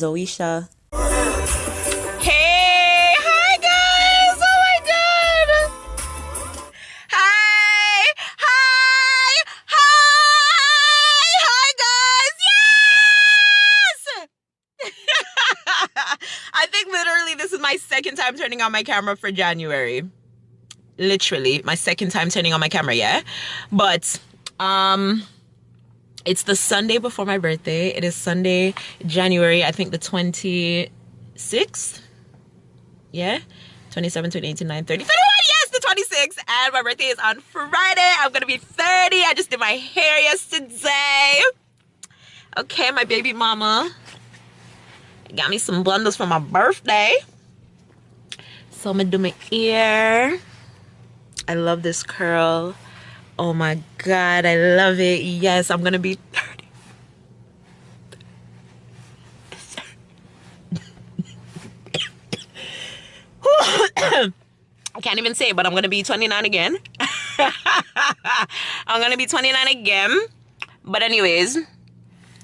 Zoisha. Hey, hi guys! Oh my god! Hi! Hi! Hi! Hi guys! Yes! I think literally this is my second time turning on my camera for January. Literally, my second time turning on my camera, yeah? But, it's the Sunday before my birthday. It is Sunday, January, I think the 26th. Yeah? 27, 28, 29, 30, 31. Yes, the 26th. And my birthday is on Friday. I'm going to be 30. I just did my hair yesterday. Okay, my baby mama got me some bundles for my birthday. So I'm going to do my ear. I love this curl. Oh my god, I love it. Yes, I'm gonna be 30. I can't even say it, but I'm gonna be 29 again. I'm gonna be 29 again. But anyways,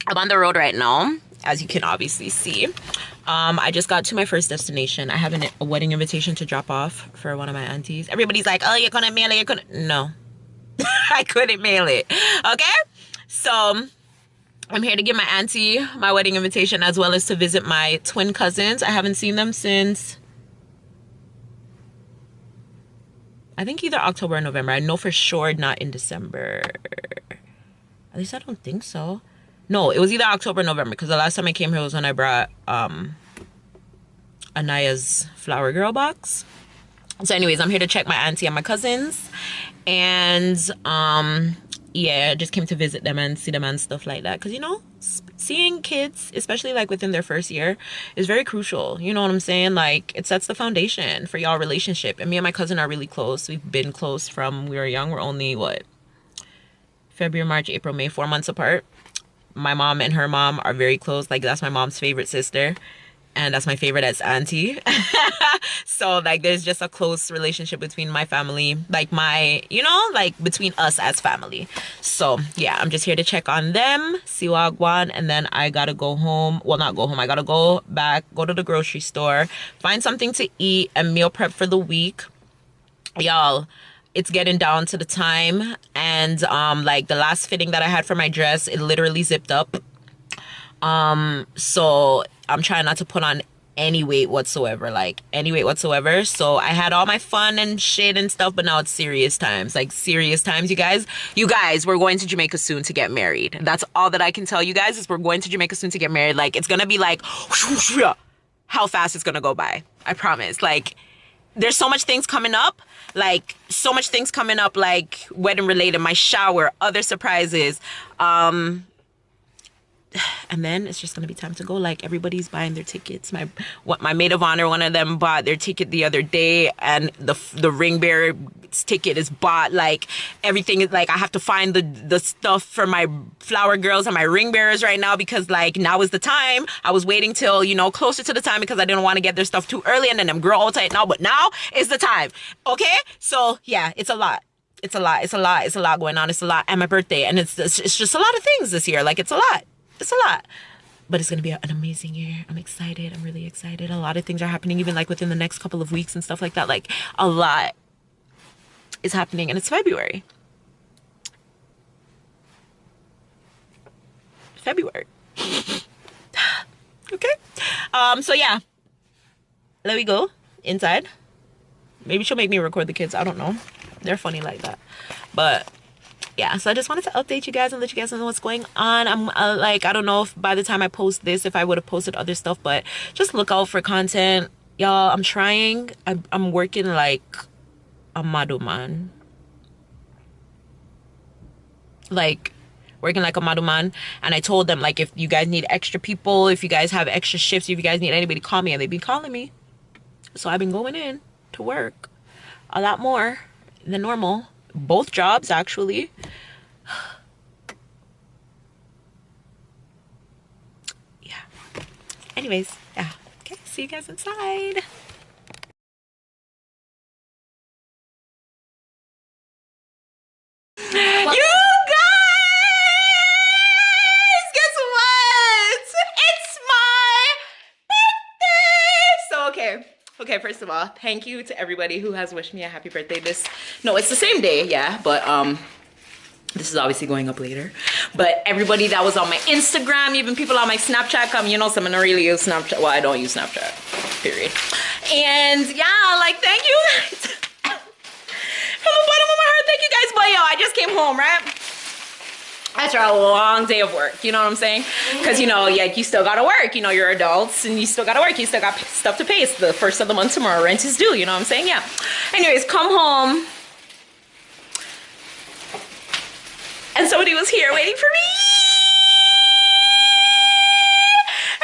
I'm on the road right now, as you can obviously see. I just got to my first destination. I have a wedding invitation to drop off for one of my aunties. Everybody's like, oh, you're gonna mail it, you're gonna... No. I couldn't mail it. Okay? So, I'm here to give my auntie my wedding invitation, as well as to visit my twin cousins. I haven't seen them since... I think either October or November. I know for sure not in December. At least I don't think so. No, it was either October or November, because the last time I came here was when I brought Anaya's Flower Girl box. So anyways, I'm here to check my auntie and my cousins. And yeah, I just came to visit them and see them and stuff like that. Because, you know, seeing kids, especially like within their first year, is very crucial. You know what I'm saying? Like, it sets the foundation for y'all relationship. And me and my cousin are really close. We've been close from we were young. We're only, what, February, March, April, May, 4 months apart. My mom and her mom are very close. Like, that's my mom's favorite sister. And that's my favorite as auntie. So, like, there's just a close relationship between my family. Like, you know, like, between us as family. So, yeah, I'm just here to check on them, see Wagwan, and then I gotta go home. Well, not go home. I gotta go back, go to the grocery store, find something to eat, and meal prep for the week. Y'all, it's getting down to the time. And, like, the last fitting that I had for my dress, it literally zipped up. So I'm trying not to put on any weight whatsoever, like any weight whatsoever. So I had all my fun and shit and stuff, but now it's serious times, like serious times. You guys, we're going to Jamaica soon to get married. That's all that I can tell you guys, is we're going to Jamaica soon to get married. Like, it's gonna be like how fast it's gonna go by. I promise. Like, there's so much things coming up, like wedding related, my shower, other surprises, and then it's just gonna be time to go. Like, everybody's buying their tickets. My maid of honor, one of them bought their ticket the other day, and the ring bearer's ticket is bought. Like, everything is like, I have to find the stuff for my flower girls and my ring bearers right now, because like, now is the time. I was waiting till, you know, closer to the time, because I didn't want to get their stuff too early and then them grow all tight now, but now is the time. Okay, so yeah, it's a lot. It's a lot going on. It's a lot. And my birthday, and it's just a lot of things this year. Like, it's a lot. It's a lot, but it's gonna be an amazing year. I'm excited. I'm really excited. A lot of things are happening, even like within the next couple of weeks and stuff like that. Like, a lot is happening, and it's February. Okay. So yeah, let me go inside. Maybe she'll make me record the kids. I don't know. They're funny like that. But yeah, so I just wanted to update you guys and let you guys know what's going on. I'm like, I don't know if by the time I post this, if I would have posted other stuff, but just look out for content, y'all. I'm trying. I'm working like a madman. Like, working like a madman. And I told them, like, if you guys need extra people, if you guys have extra shifts, if you guys need anybody, call me. And they've been calling me. So I've been going in to work a lot more than normal. Both jobs, actually. Yeah. Anyways, yeah. Okay, see you guys inside. You guys! Guess what? It's my of all, thank you to everybody who has wished me a happy birthday. No, it's the same day, yeah, but this is obviously going up later. But everybody that was on my Instagram, even people on my Snapchat, you know, someone really use Snapchat. Well, I don't use Snapchat, period. And yeah, like, thank you guys. From the bottom of my heart, thank you guys. But yo, I just came home, right? After a long day of work, you know what I'm saying? Because, you know, like, you still gotta work, you know, you're adults and you still gotta work, you still got stuff to pay. It's the first of the month tomorrow, rent is due, you know what I'm saying? Yeah. Anyways, come home. And somebody was here waiting for me.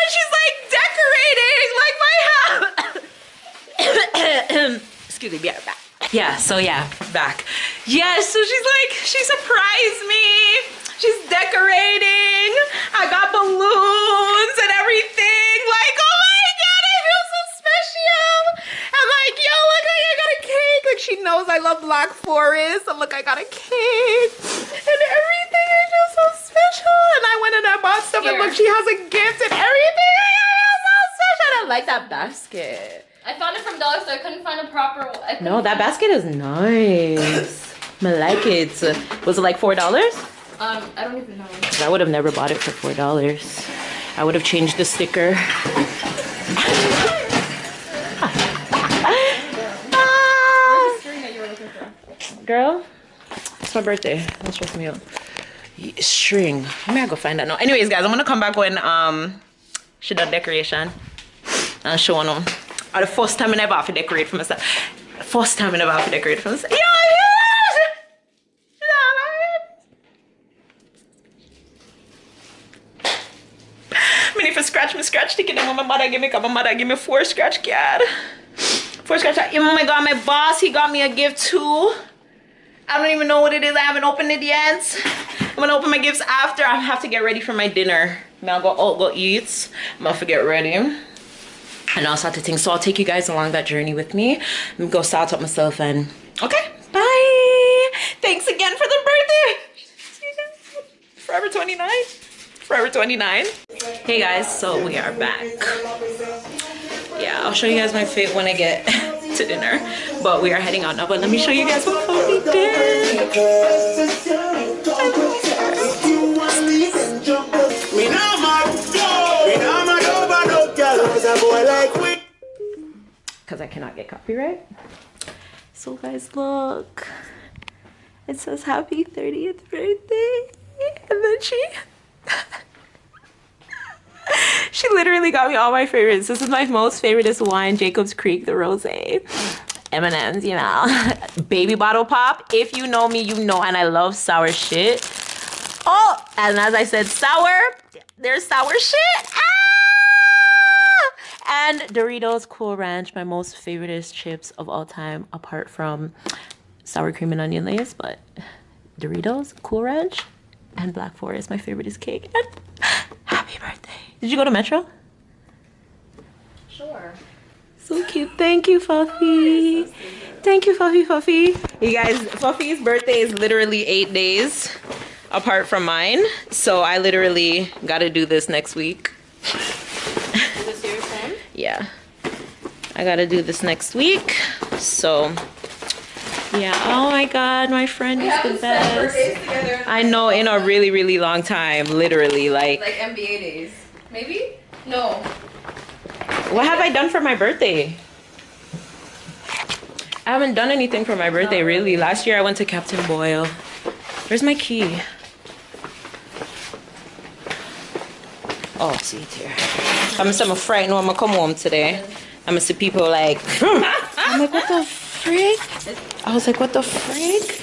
And she's like decorating like my house. Excuse me, be right back. Yeah, so yeah, back. Yeah, so she's like, she surprised me. She's decorating. I got balloons and everything. Like, oh my God, I feel so special. I'm like, yo, look, I got a cake. Like, she knows I love Black Forest. And look, I got a cake and everything. I feel so special. And I went and I bought stuff. And look, she has a gift and everything. I feel so special. I like that basket. I found it from Dollar Store. I couldn't find a proper one. No, that basket is nice. I like it. Was it like $4? I don't even know. I would have never bought it for $4. I would have changed the sticker. Girl, it's my birthday. Don't stress me out. String. Maybe I'll go find that now. Anyways, guys, I'm gonna come back when she done decoration and show them. The first time I never have to decorate for myself. First time I never have to decorate for myself. If I scratch me scratch ticket and my mother give me 4 scratch card. 4 scratch card. Oh my God, my boss, he got me a gift too. I don't even know what it is. I haven't opened it yet. I'm gonna open my gifts after. I have to get ready for my dinner. I'll go eat. I'm gonna get ready. And I'll start to think. So I'll take you guys along that journey with me. I'm gonna go start up myself and okay, bye. Thanks again for the birthday. Forever 29. Forever 29. Hey guys, so we are back. Yeah, I'll show you guys my fit when I get to dinner. But we are heading out now. But let me show you guys what we did. Because I cannot get copyright. So guys, look. It says happy 30th birthday. And then she literally got me all my favorites. This is my most favoriteest wine, Jacob's Creek, the rosé. M&M's, you know. Baby bottle pop. If you know me, you know, and I love sour shit. Oh, and as I said, sour. There's sour shit. Ah! And Doritos Cool Ranch, my most favoriteest chips of all time, apart from sour cream and onion Lay's, but Doritos, Cool Ranch, and Black Forest, my favorite is cake. And happy birthday. Did you go to Metro? Sure. So cute. Thank you, Fuffy. Thank you, Fuffy. You guys, Fuffy's birthday is literally 8 days apart from mine. So I literally got to do this next week. Is this your phone? Yeah. I got to do this next week. So yeah. Oh my God, my friend is the best. I know, in a really, really long time. Literally, like NBA days. Maybe? No. What have I done for my birthday? I haven't done anything for my birthday, really. Last year I went to Captain Boyle. Where's my key? Oh, see it here. I'm frightened when I come home today. I'm gonna see people like, I'm like, what the frick? I was like, what the frick?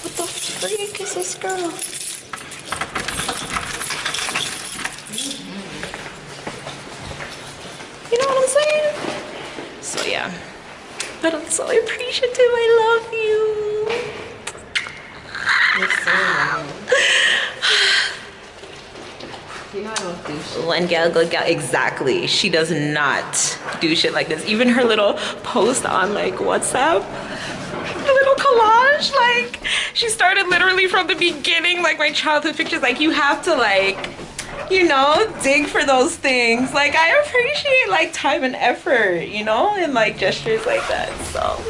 What the frick is this girl? You know what I'm saying? So yeah, but I'm so appreciative. I love you. You're so you know I don't do shit. One gal, good gal. Exactly. She does not do shit like this. Even her little post on like WhatsApp, her little collage, like she started literally from the beginning, like my childhood pictures. Like you have to like you know, dig for those things. Like, I appreciate like time and effort, you know, and like gestures like that. So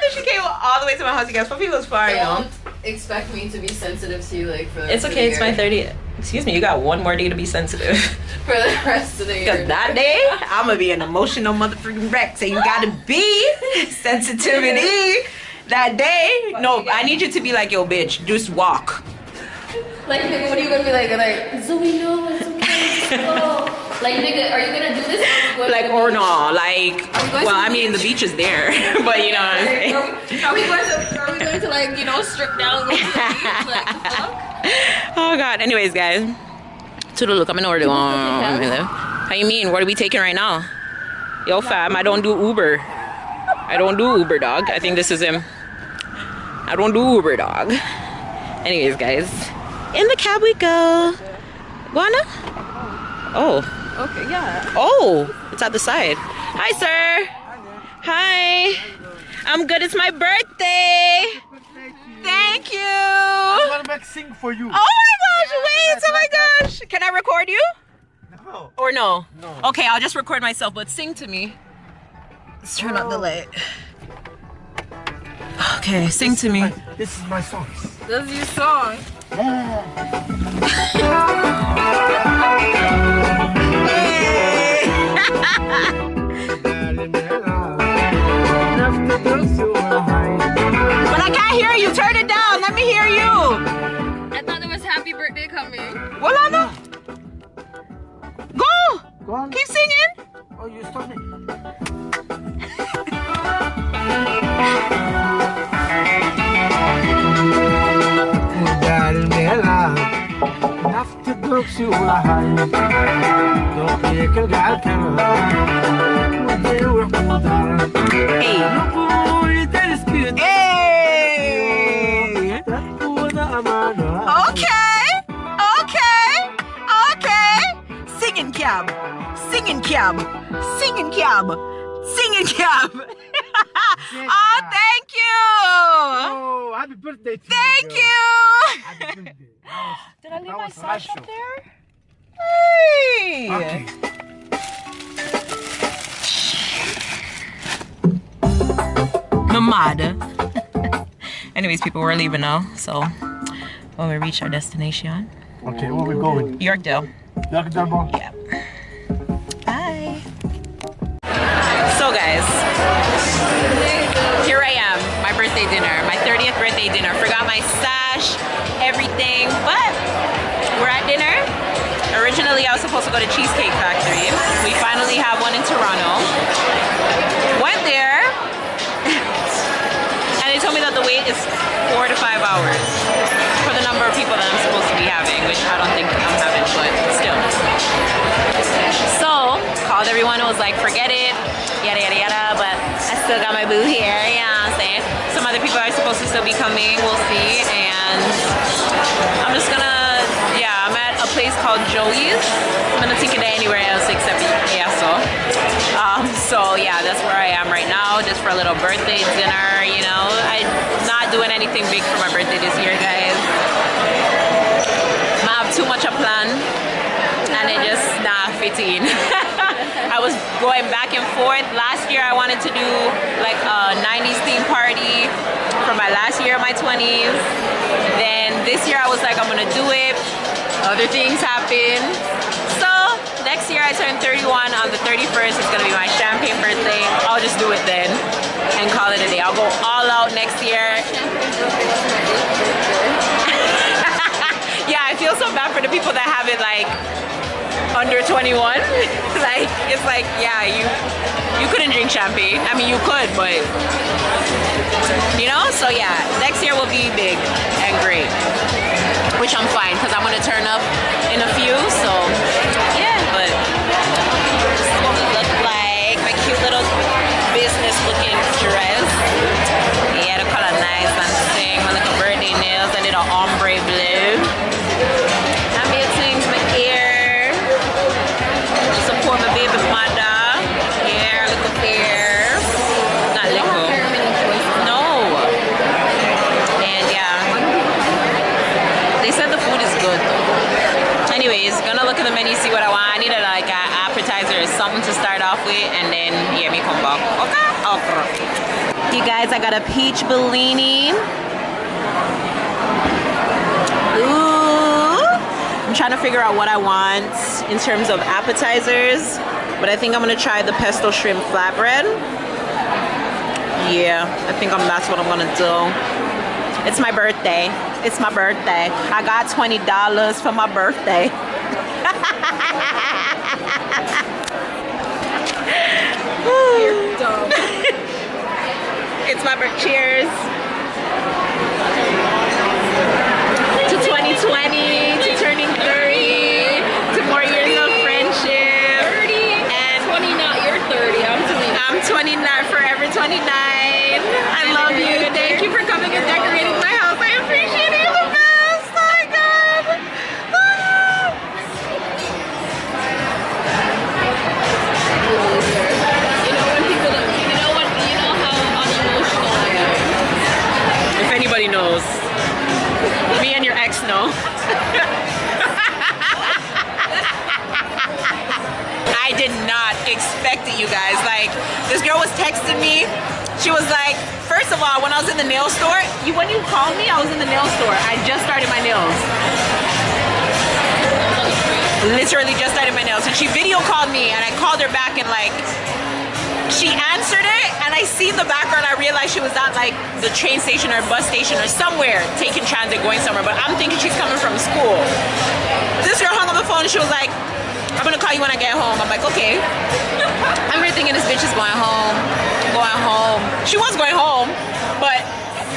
then she came all the way to my house. You guys, Puppy was far, you know. Don't expect me to be sensitive to you like for the It's rest okay, of it's the my year. 30th. Excuse me, you got one more day to be sensitive. For the rest of the year. Because that day, I'm gonna be an emotional motherfucking wreck. So you gotta be sensitivity that day. No, I need you to be like, yo, bitch, just walk. Like, nigga, what are you gonna be like? Zoe, no, it's okay. Just go. Like, nigga, are you gonna do this? Like, or no, like, going well, to I mean, the beach is there, but you know what I'm saying. Are we going to like, you know, strip down and go to the beach? Like, the fuck? Oh God. Anyways, guys, to the look, I'm in order. How you mean? What are we taking right now? Yo, fam, I don't do Uber. I don't do Uber, dog. I think this is him. I don't do Uber, dog. Anyways, guys, in the cab we go. Guana? Oh. Okay, yeah. Oh, it's at the side. Hi, sir. Hi. I'm good. It's my birthday. Thank you. I'm gonna make sing for you. Oh my gosh, wait, oh my gosh. Can I record you? No. Or no? No. Okay, I'll just record myself, but sing to me. Let's turn up the light. Okay, sing to me. This is my song. This is your song. But I can't hear you, turn it down, let me hear you. I thought there was happy birthday coming. Well, no. Go! Go on. Keep singing. Oh, you stop me. Hey! Okay. Singing cab. Singing cab. Singing cab. Singing cab. Oh, thank you. Oh, happy birthday to Thank you. you. Happy birthday. Did I leave that my was sash special. up there? Hey. Okay. Mamada. Anyways, people, we're leaving now. So when we reach our destination, Okay, where we going? Yorkdale. Yorkdale. Yeah. Bye. So guys, here I am, my birthday dinner, my 30th birthday dinner. Forgot my sash, everything, but we're at dinner. Originally, I was supposed to go to Cheesecake Factory. We finally have one in Toronto. Went there, and they told me that the wait is 4 to 5 hours for the number of people that I'm supposed to be having, which I don't think I'm having, but still. So, called everyone and was like, forget it, yada yada yada, but I still got my boo here, you know what I'm saying? Some other people are supposed to still be coming, we'll see, and I'm just gonna, yeah, I'm at a place called Joey's. I'm gonna take it anywhere else except ESO. So yeah, that's where I am right now, just for a little birthday dinner, you know. I'm not doing anything big for my birthday this year, guys. I have too much a plan, and it just not fitting. I was going back and forth. Last year I wanted to do like a 90s theme party for my last year of my 20s. Then this year I was like, I'm gonna do it. Other things happen. So next year I turn 31 on the 31st. It's gonna be my champagne birthday. I'll just do it then and call it a day. I'll go all out next year. Yeah, I feel so bad for the people that have it like under 21. Like, it's like, yeah, you couldn't drink champagne. I mean, you could, but you know. So yeah, next year will be big and great, which I'm fine because I'm gonna turn up in a few. So yeah, but this is what we look like. My cute little business looking dress. Yeah, the color nice and sing. My little birthday nails. I did an ombre blue. I'm here things my ear. Support my baby mother. Yeah, look up there. Not little. No. And yeah. They said the food is good though. with, and then yeah, me come back. Okay? Okay. You guys, I got a peach Bellini. Ooh. I'm trying to figure out what I want in terms of appetizers, but I think I'm gonna try the pesto shrimp flatbread. Yeah, I think that's what I'm gonna do. It's my birthday. It's my birthday. I got $20 for my birthday. You're dumb. It's my birthday. Cheers. To 2020, to turning 30, to more years of friendship. 30 and 29. You're 30. I'm 29. I'm 29, forever 29. I love you. Thank you for coming and decorating my house. I appreciate it. You're the best. Oh my God. You know when people don't, you know how unemotional I am. If anybody knows, me and your ex know. I did not expect it, you guys. Like, this girl was texting me. She was like, first of all, when I was in the nail store, when you called me, I was in the nail store. I just started my nails. Literally just started my nails. And she video called me, and I called her back, and like, she answered it, and I see in the background, I realized she was at like the train station or bus station or somewhere, taking transit, going somewhere, but I'm thinking she's coming from school. This girl hung up the phone, and she was like, I'm gonna call you when I get home. I'm like, okay. I'm really thinking this bitch is going home. She was going home, but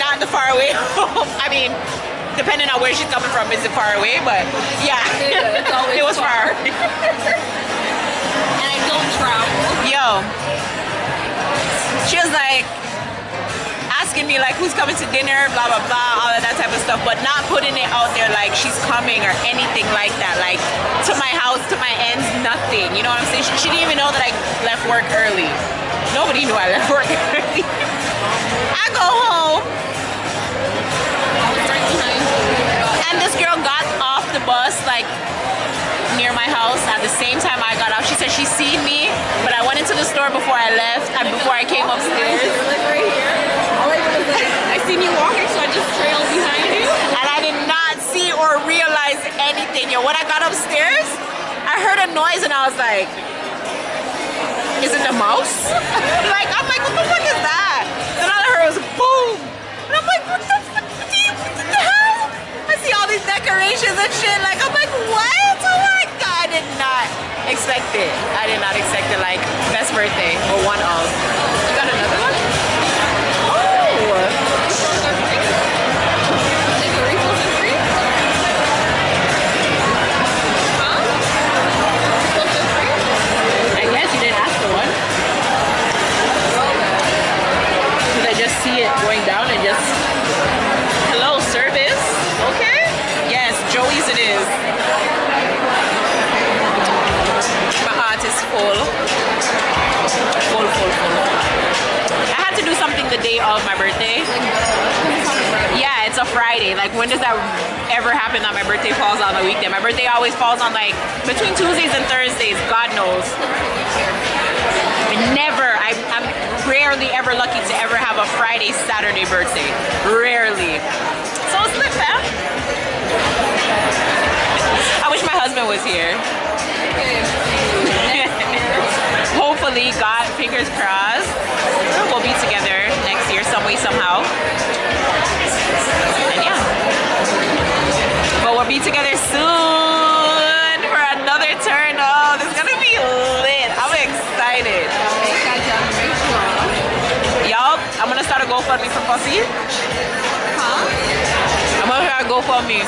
not the far away home. I mean, depending on where she's coming from, is it far away? But yeah, It's always it was far. And I don't travel. Yo, she was like asking me like who's coming to dinner, blah blah blah, all of that type of stuff, but not putting it out there like she's coming or anything like that, like to my house, to my ends, nothing. You know what I'm saying? She didn't even know that I left work early. Nobody knew I left work early. I go home, and this girl got off the bus like near my house at the same time I got off. She said she seen me, but I went into the store before I left and before I came upstairs. You're like right here. All I did was like, I seen you walking, so I just trailed behind you. And I did not see or realize anything. Yo, when I got upstairs, I heard a noise and I was like, is it the mouse? I'm like, what the fuck is that? Then all I heard was boom. And I'm like, what the hell? I see all these decorations and shit. Like, I'm like, what? Oh my God, I did not expect it. I did not expect it. Like, best birthday or one of. You got another one? Oh. Is the refills in free? Huh? Refills in free? I guess you didn't ask for one. Because I just see it going down and just, hello, service. Okay. Yes, Joey's it is. My heart is full. Full. I had to do something the day of my birthday. Yeah, it's a Friday. Like, when does that ever happen that my birthday falls on a weekday? My birthday always falls on like between Tuesdays and Thursdays. God knows. I'm rarely ever lucky to ever have a Friday, Saturday birthday. Rarely. So it's lit, fam. I wish my husband was here. Hopefully, God, fingers crossed, we'll be together next year some way, somehow. And yeah. But we'll be together soon for another turn. Oh, this is gonna be lit. I'm excited. Yup, I'm gonna start a GoFundMe for Puffy. Huh? I'm gonna start a GoFundMe.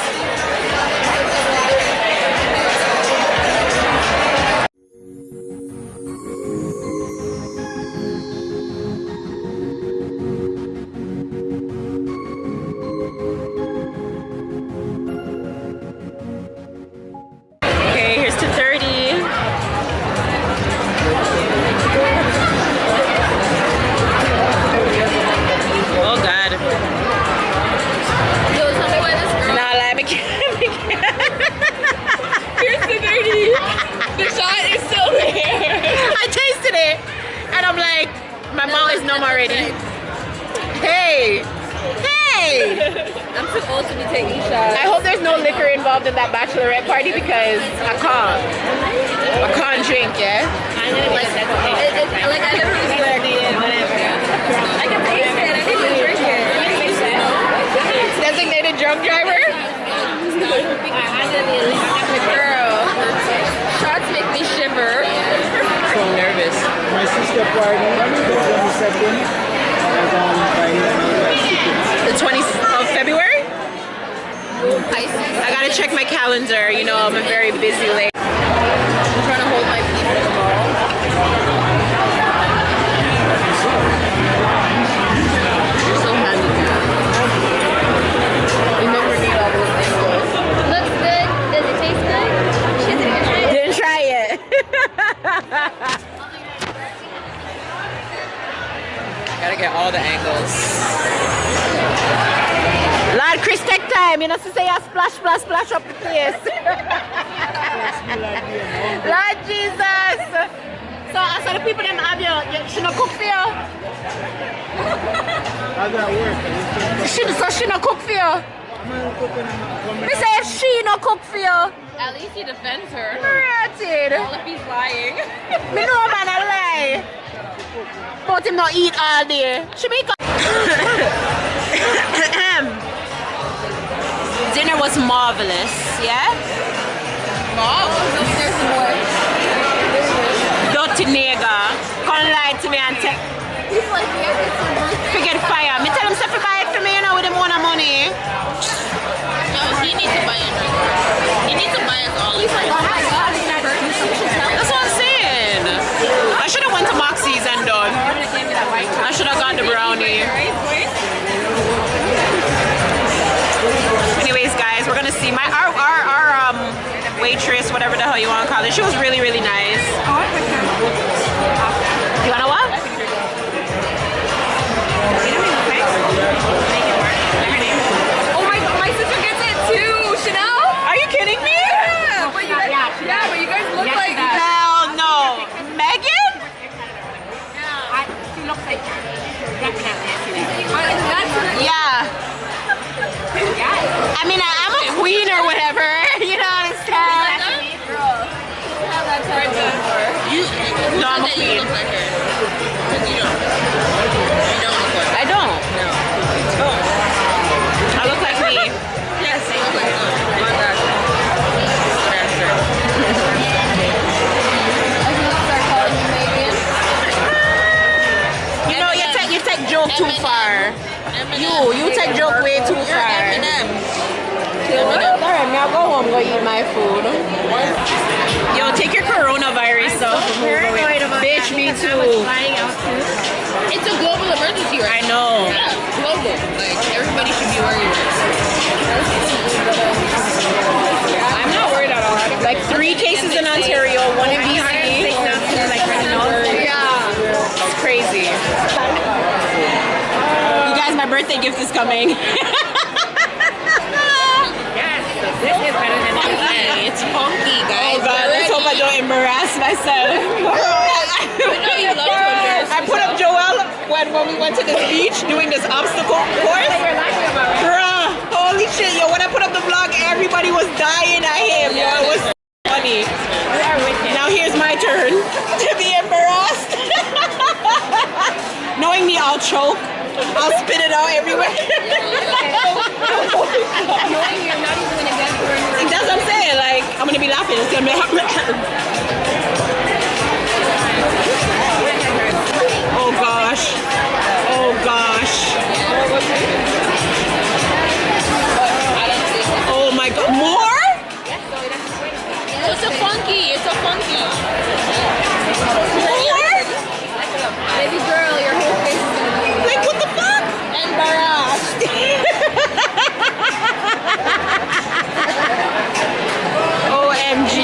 Okay, here's to 30. Oh God. Yo, tell me why this girl. Nah, let me get numb already. Hey! Hey! I'm too old to be taking shots. I hope there's no liquor involved in that bachelorette party because I can't drink, yeah? Like I never was like, I can taste it. I didn't even drink it. Designated drunk driver? Girl, shots make me shiver. So nervous. My sister party, the 22nd. The 20th of February? Pisces. I gotta check my calendar. You know, I'm a very busy lady. I'm trying to hold my feet for the ball. You're so handicapped. You never need all those angles. Looks good. Does it taste good? She hasn't even tried it. Didn't try it. Gotta get all the angles. Lord Chris, take time. You know, to say you splash up the place. Lord Jesus. So the people them have you, she no cook for you. How that work? She no cook for you. Me say if she no cook for you. At least he defends her. Rated. All if he's lying. Me know man a lie. But him not eat all day. Shamika. Dinner was marvelous, yeah? Mom, there's more. Dirty nigga. Come lie to me and take. He's like, yeah, it's your birthday. Forget fire. Me tell him to buy it for me, you know, with him one money. No, he needs to buy it right now. He needs to buy us all. He's like, oh my god, it's your birthday. That's what I'm saying. I should have went to Moxie's and done. I should have got the brownie. Anyways, guys, we're gonna see our waitress, whatever the hell you want to call it. She was really, really nice. You wanna what? Oh my god, my sister gets it too, Chanel. Are you kidding me? Yeah, but you guys look like Hell no. Megan? She looks like her. Definitely. Yeah. I mean, I'm a queen or whatever. You know what I'm saying? No, I'm a queen. I don't. I look like me. Yes, you look like You know, you take joke too far. You take joke way too far. Alright, now go home, go eat my food. Yo, take your coronavirus stuff. Bitch, me too. it's a global emergency, right? I know. Yeah, global. Like, everybody should be worried. I'm not worried at all. Like 3 cases in Ontario, 1 in BC. Yeah, it's crazy. You guys, my birthday gift is coming. It's funky, guys. Oh God, let's hope I don't embarrass myself. I put up Joelle when we went to this beach doing this obstacle course. Bruh, holy shit, yo, when I put up the vlog, everybody was dying at him. Yo, it was funny. Now here's my turn to be embarrassed. Knowing me, I'll choke. I'll spit it out everywhere. That's what I'm saying. Like, I'm gonna be laughing. It's gonna be oh gosh. Oh gosh. Oh my god. More? It's a funky. More? Baby girl, your whole face is gonna be Like, what the fuck? embarrassed. OMG.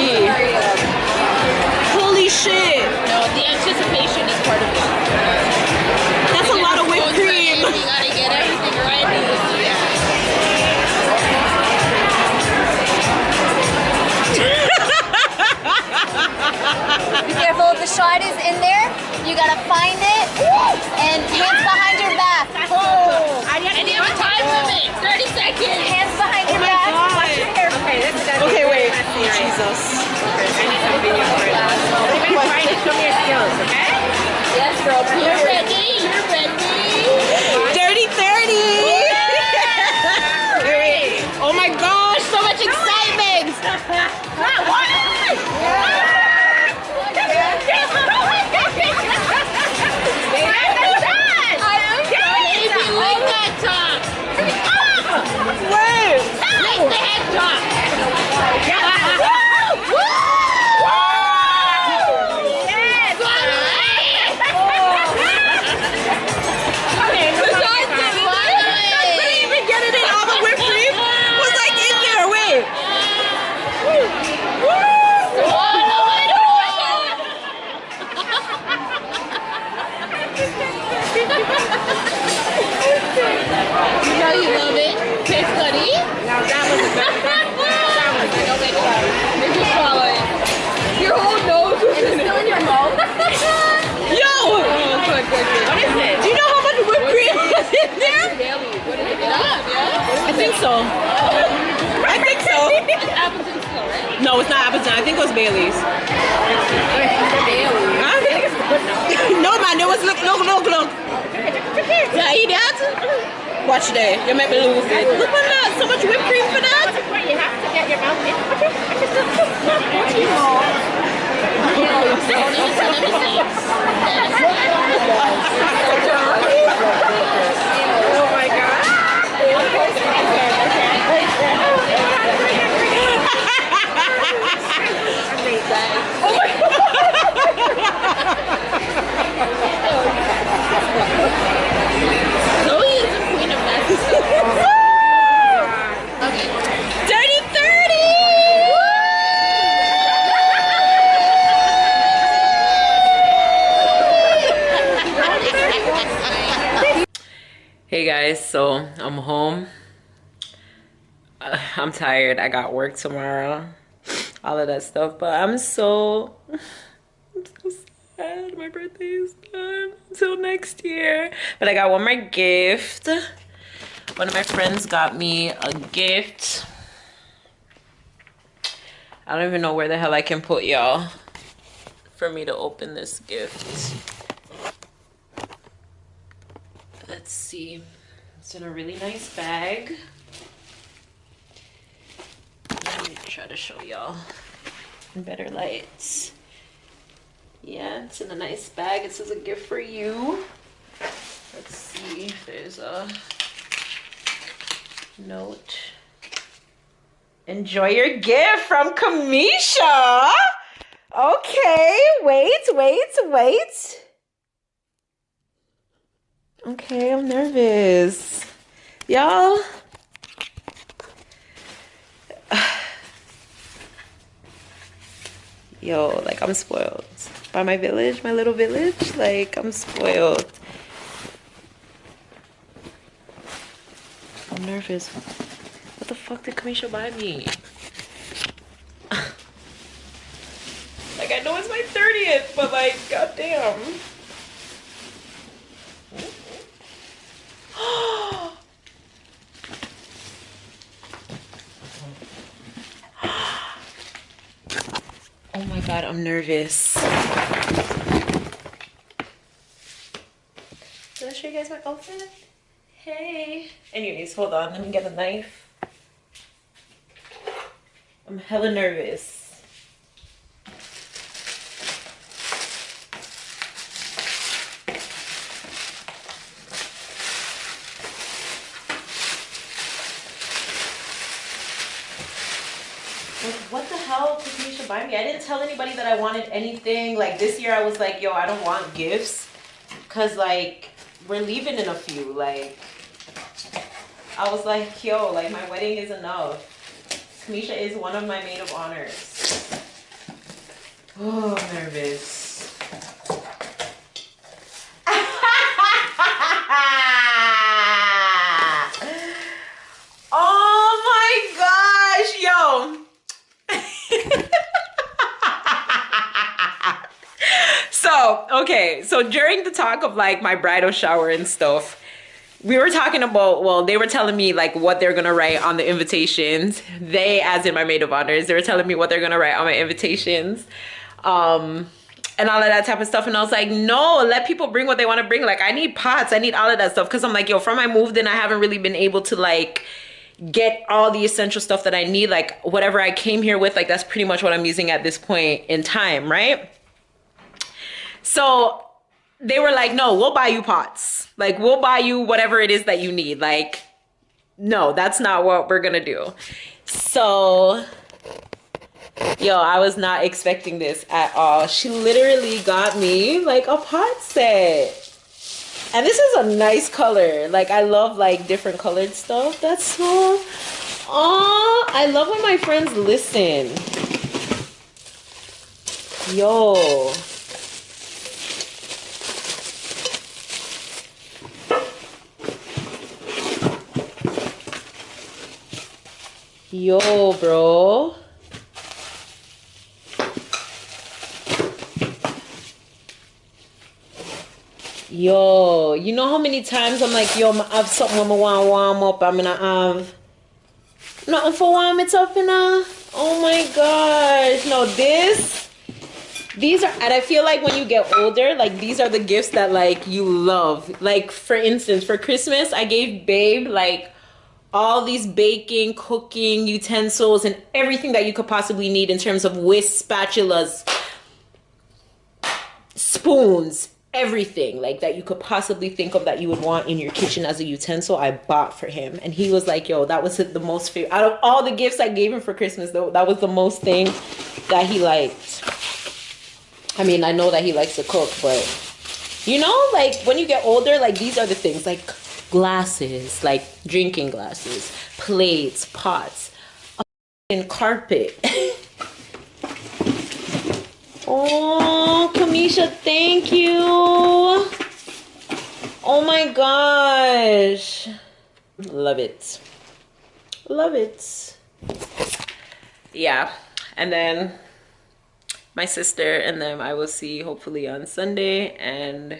You know you love it. Case study. Now that was a good Did you swallow it? Your whole nose is still in your mouth. Yo! Good. What is it? Do you know how much whipped cream is in there? What is it? Yeah. I think so. I think so. It's Appleton still, right? No, it's not Appleton. I think it was Bailey's. No, man, it was look. Yeah, eat that. Watch there. You make me lose it. Look at that. So much whipped cream for that. You have to get your mouth in. Oh my god. Zoe is the queen of mess. Okay. Dirty 30. Hey guys, so I'm home. I'm tired. I got work tomorrow. All of that stuff, but I'm so sad. My birthday is done until next year. But I got one more gift. One of my friends got me a gift. I don't even know where the hell I can put y'all for me to open this gift. Let's see. It's in a really nice bag. Let me try to show y'all in better light. Yeah, it's in a nice bag. It says a gift for you. Let's see. There's a note. Enjoy your gift from Kamisha. Okay, wait. Okay, I'm nervous. Y'all. Yo, like I'm spoiled by my village, my little village. Like I'm spoiled. I'm nervous. What the fuck did Kamisha buy me? Like I know it's my 30th, but like goddamn. Oh my god, I'm nervous. Did I show you guys my outfit? Hey. Anyways, hold on. Let me get a knife. I'm hella nervous. What the hell did Kamisha buy me? I didn't tell anybody that I wanted anything. Like this year I was like, yo, I don't want gifts. Cause like we're leaving in a few. Like I was like, yo, like my wedding is enough. Kamisha is one of my maid of honors. Oh, I'm nervous. Oh my gosh, yo. So during the talk of like my bridal shower and stuff, we were talking about, well, they were telling me like what they're gonna write on the invitations. They, as in my maid of honors, they were telling me what they're gonna write on my invitations, and all of that type of stuff. And I was like, no, let people bring what they want to bring. Like I need pots, I need all of that stuff, because I'm like, yo, from I moved in, I haven't really been able to like get all the essential stuff that I need. Like whatever I came here with, like that's pretty much what I'm using at this point in time, right? So they were like, no, we'll buy you pots. Like we'll buy you whatever it is that you need. Like, no, that's not what we're gonna do. So, yo, I was not expecting this at all. She literally got me like a pot set. And this is a nice color. Like I love like different colored stuff. That's so, oh, I love when my friends listen. Yo. Yo, bro. Yo, you know how many times I'm like, yo, I have something I'm gonna warm up. I'm gonna have nothing for warm it up, you know? Oh my gosh. No, these are, and I feel like when you get older, like these are the gifts that like you love. Like for instance, for Christmas, I gave Babe like all these baking, cooking utensils and everything that you could possibly need in terms of whisk, spatulas, spoons, everything like that you could possibly think of that you would want in your kitchen as a utensil. I bought for him, and he was like, yo, that was the most favorite out of all the gifts I gave him for Christmas, though. That was the most thing that he liked. I mean, I know that he likes to cook, but you know, like when you get older, like these are the things, like glasses, like drinking glasses, plates, pots, and carpet. Oh, Kamisha, thank you. Oh my gosh. Love it. Love it. Yeah. And then my sister and them I will see hopefully on Sunday, and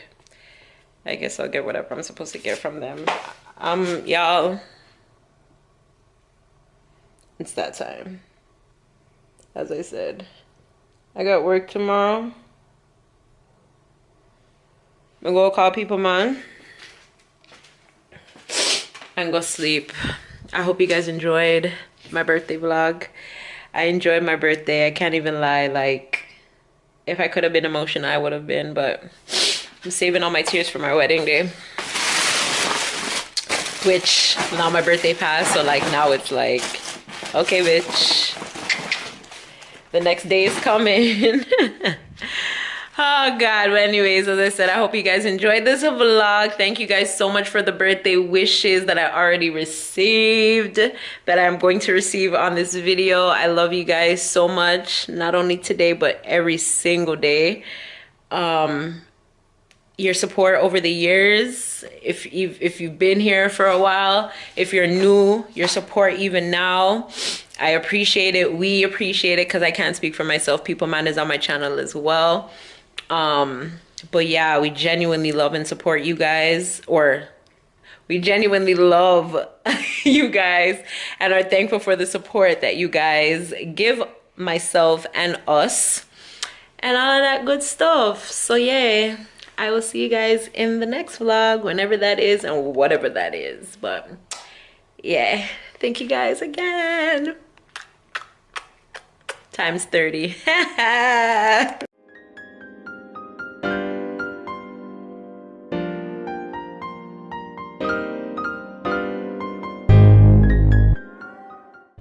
I guess I'll get whatever I'm supposed to get from them. Y'all, it's that time. As I said, I got work tomorrow. I'm gonna go call people, man, and go sleep. I hope you guys enjoyed my birthday vlog. I enjoyed my birthday. I can't even lie. Like, if I could have been emotional, I would have been, but I'm saving all my tears for my wedding day. Which, now my birthday passed, so like now it's like, okay, bitch. The next day is coming. Oh God. But anyways, as I said, I hope you guys enjoyed this vlog. Thank you guys so much for the birthday wishes that I already received, that I'm going to receive on this video. I love you guys so much, not only today but every single day. Your support over the years, if you've been here for a while, if you're new, your support even now, I appreciate it. We appreciate it, because I can't speak for myself. People Man is on my channel as well. But yeah, we genuinely love and support you guys, or we genuinely love you guys, and are thankful for the support that you guys give myself and us and all of that good stuff. So yeah, I will see you guys in the next vlog, whenever that is and whatever that is. But yeah, thank you guys again. Times 30.